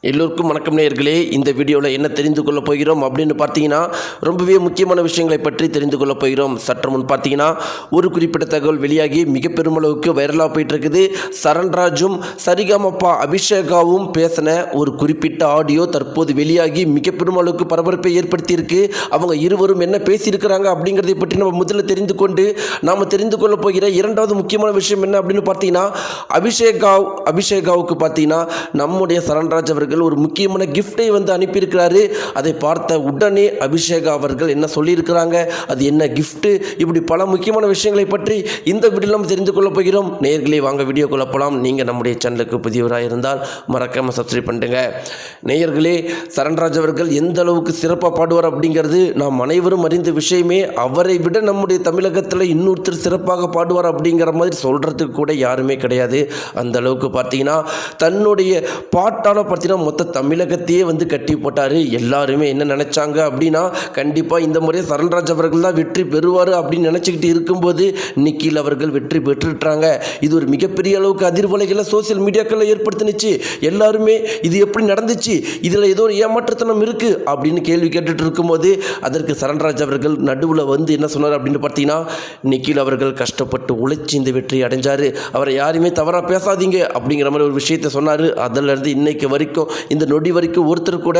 எல்லோருக்கும் வணக்கம் நேயர்களே. இந்த வீடியோவில் என்ன தெரிந்து கொள்ள போகிறோம் அப்படின்னு பார்த்தீங்கன்னா, ரொம்பவே முக்கியமான விஷயங்களை பற்றி தெரிந்து கொள்ள போகிறோம். சற்று முன் பார்த்தீங்கன்னா, ஒரு குறிப்பிட்ட தகவல் வெளியாகி மிக பெருமளவுக்கு வைரலாக போயிட்டு இருக்குது. சரண்ராஜும் சரிகமப்பா அபிஷேகாவும் பேசின ஒரு குறிப்பிட்ட ஆடியோ தற்போது வெளியாகி மிக பெருமளவுக்கு பரபரப்பை ஏற்படுத்தியிருக்கு. அவங்க இருவரும் என்ன பேசியிருக்கிறாங்க அப்படிங்கிறதை பற்றி நம்ம முதல்ல தெரிந்து கொண்டு நாம் தெரிந்து கொள்ள போகிற இரண்டாவது முக்கியமான விஷயம் என்ன அப்படின்னு பார்த்தீங்கன்னா, அபிஷேகாவுக்கு பார்த்தீங்கன்னா நம்முடைய சரண்ராஜ் அவர்கள் ஒரு முக்கியமான கிஃப்டை அனுப்பியிருக்கிறாரு. அதை பார்த்த உடனே அபிஷேகா அவர்கள் என்ன சொல்லியிருக்கிறாங்க, அது என்ன கிஃப்ட், இப்படி பல முக்கியமான விஷயங்களை பற்றி இந்த வீடியோவில் நம்ம தெரிந்து கொள்ள போகிறோம். நேயர்களே, வாங்க வீடியோக்குள்ள போகலாம். நீங்கள் நம்முடைய சேனலுக்கு புதியவராக இருந்தால் மறக்காமல் சப்ஸ்கிரைப் பண்ணுங்க. நேயர்களே, சரண்ராஜ் அவர்கள் எந்த அளவுக்கு சிறப்பாக பாடுவார் அப்படிங்கிறது நாம் அனைவரும் அறிந்த விஷயமே. அவரை விட நம்முடைய தமிழகத்தில் இன்னொருத்தர் சிறப்பாக பாடுவார் அப்படிங்கிற மாதிரி சொல்கிறதுக்கு கூட யாருமே கிடையாது. அந்த அளவுக்கு பார்த்தீங்கன்னா தன்னுடைய பாட்டால் பார்த்தீங்கன்னா மொத்த தமிழகத்தையே கட்டி போட்டார். எல்லாருமே என்ன நினச்சாங்க அப்படின்னா, கண்டிப்பாக இந்த முறை சரண்ராஜ் அவர்கள் தான் வெற்றி பெறுவார் அப்படின்னு நினச்சிக்கிட்டு இருக்கும்போது நிக்கில் அவர்கள் வெற்றி பெற்றுட்டாங்க. இது ஒரு மிகப்பெரிய அளவுக்கு அதிர்வலைகளை சோசியல் மீடியாக்களில் ஏற்படுத்தினுச்சு. எல்லாருமே இது எப்படி நடந்துச்சு, இதில் ஏதோ ஒரு ஏமாற்றத்தனம் இருக்குது அப்படின்னு கேள்வி கேட்டுட்டு இருக்கும்போது அதற்கு சரண்ராஜ் அவர்கள் நடுவில் என்ன சொன்னார் அப்படின்னு பார்த்தீங்கன்னா, நிக்கில் அவர்கள் கஷ்டப்பட்டு உழைச்சி இந்த வெற்றியை அடைஞ்சார், அவரை யாருமே தவறாக பேசாதீங்க அப்படிங்கிற மாதிரி ஒரு விஷயத்தை சொன்னார். அதிலிருந்து இன்னைக்கு வரைக்கும், இந்த நொடி வரைக்கும் ஒருத்தர் கூட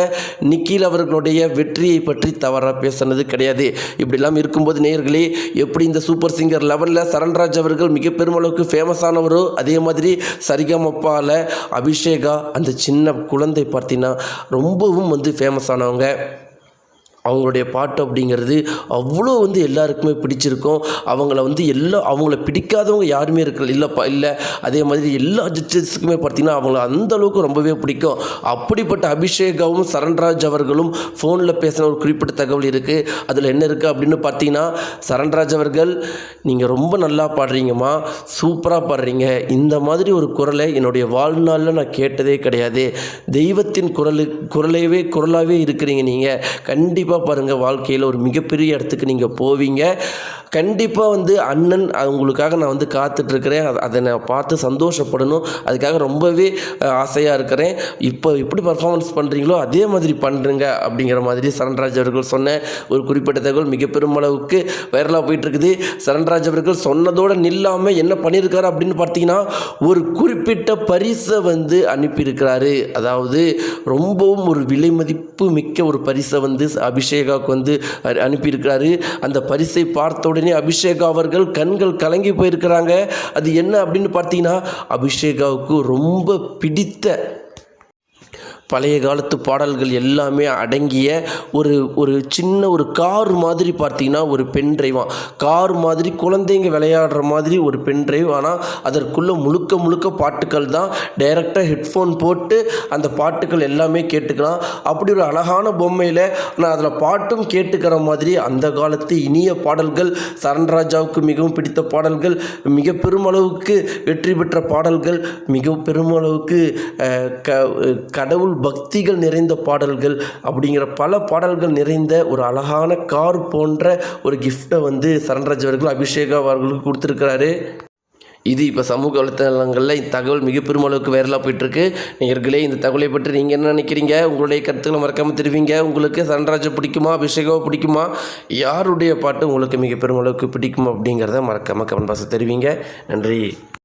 நிக்கில் அவர்களுடைய வெற்றியை பற்றி தவறாக பேசினது கிடையாது. இப்படிலாம் இருக்கும்போது நேயர்களே, எப்படி இந்த சூப்பர் சிங்கர் லெவலில் சரண்ராஜ் அவர்கள் மிக பெருமளவுக்கு ஃபேமஸ் ஆனவரோ, அதே மாதிரி சரிகமப்பாவில் அபிஷேகா அந்த சின்ன குழந்தை பார்த்தீங்கன்னா ரொம்பவும் ஃபேமஸ் ஆனவங்க. அவங்களுடைய பாட்டு அப்படிங்கிறது அவ்வளோ எல்லாருக்குமே பிடிச்சிருக்கும். அவங்கள அவங்கள பிடிக்காதவங்க யாருமே இல்லை. அதே மாதிரி எல்லா ஜட்ஜஸுக்குமே பார்த்தீங்கன்னா அவங்கள அந்த அளவுக்கு ரொம்பவே பிடிக்கும். அப்படிப்பட்ட அபிஷேகாவும் சரண்ராஜ் அவர்களும் ஃபோனில் பேசின ஒரு குறிப்பிட்ட தகவல் இருக்குது. அதில் என்ன இருக்குது அப்படின்னு பார்த்தீங்கன்னா, சரண்ராஜ் அவர்கள், நீங்கள் ரொம்ப நல்லா பாடுறீங்கம்மா, சூப்பராக பாடுறீங்க, இந்த மாதிரி ஒரு குரலை என்னுடைய வாழ்நாளில் நான் கேட்டதே கிடையாது. தெய்வத்தின் குரலாகவே இருக்கிறீங்க நீங்கள். கண்டிப்பாக பாருங்கள், வாழ்க்கையில் ஒரு மிகப்பெரிய இடத்துக்கு நீங்கள் போவீங்க. கண்டிப்பாக அண்ணன் உங்களுக்காக நான் காத்துட்ருக்கிறேன். அதை நான் பார்த்து சந்தோஷப்படணும். அதுக்காக ரொம்பவே ஆசையாக இருக்கிறேன். இப்போ எப்படி பர்ஃபார்மன்ஸ் பண்ணுறீங்களோ அதே மாதிரி பண்ணுறீங்க அப்படிங்கிற மாதிரி சரண்ராஜ் அவர்கள் சொன்ன ஒரு குறிப்பிட்ட தகவல் மிக பெருமளவுக்கு வைரலாக போயிட்டுருக்குது. சரண்ராஜ் அவர்கள் சொன்னதோடு நில்லாமல் என்ன பண்ணியிருக்காரு அப்படின்னு பார்த்தீங்கன்னா, ஒரு குறிப்பிட்ட பரிசை அனுப்பியிருக்கிறாரு. அதாவது ரொம்பவும் ஒரு விலை மதிப்பு மிக்க ஒரு பரிசை அபிஷேகாவுக்கு அனுப்பியிருக்கிறாரு. அந்த பரிசை பார்த்த உடனே அபிஷேகா அவர்கள் கண்கள் கலங்கி போயிருக்கிறாங்க. அது என்ன அப்படின்னு பார்த்தீங்கன்னா, அபிஷேகாவுக்கு ரொம்ப பிடித்த பழைய காலத்து பாடல்கள் எல்லாமே அடங்கிய ஒரு சின்ன ஒரு கார் மாதிரி பார்த்தீங்கன்னா, ஒரு பென் டிரைவாக கார் மாதிரி குழந்தைங்க விளையாடுற மாதிரி ஒரு பென் டிரைவ். ஆனால் அதற்குள்ளே முழுக்க பாட்டுக்கள் தான். டைரெக்டாக ஹெட்ஃபோன் போட்டு அந்த பாட்டுக்கள் எல்லாமே கேட்டுக்கலாம். அப்படி ஒரு அழகான பொம்மையில் ஆனால் அதில் பாட்டும் கேட்டுக்கிற மாதிரி அந்த காலத்து இனிய பாடல்கள், சரண்ராஜாவுக்கு மிகவும் பிடித்த பாடல்கள், மிக பெருமளவுக்கு வெற்றி பெற்ற பாடல்கள், மிக பெருமளவுக்கு கடவுள் பக்திகள் நிறைந்த பாடல்கள் அப்படிங்கிற பல பாடல்கள் நிறைந்த ஒரு அழகான கார் போன்ற ஒரு கிஃப்டை சரண்ராஜ் அவர்கள் அபிஷேகா அவர்களுக்கு கொடுத்துருக்கிறாரு. இது இப்போ சமூக வலைத்தளங்களில் இந்த தகவல் மிக பெருமளவுக்கு வைரலாக போயிட்டுருக்கு. நேயர்களே, இந்த தகவலை பற்றி நீங்கள் என்ன நினைக்கிறீங்க? உங்களுடைய கருத்துக்களை மறக்காமல் தெரிவிங்க. உங்களுக்கு சரண்ராஜை பிடிக்குமா, அபிஷேகாவை பிடிக்குமா, யாருடைய பாட்டு உங்களுக்கு மிக பெருமளவுக்கு பிடிக்குமா அப்படிங்கிறத மறக்காமல் கமெண்ட் பாக்ஸில் தெரிவிங்க. நன்றி.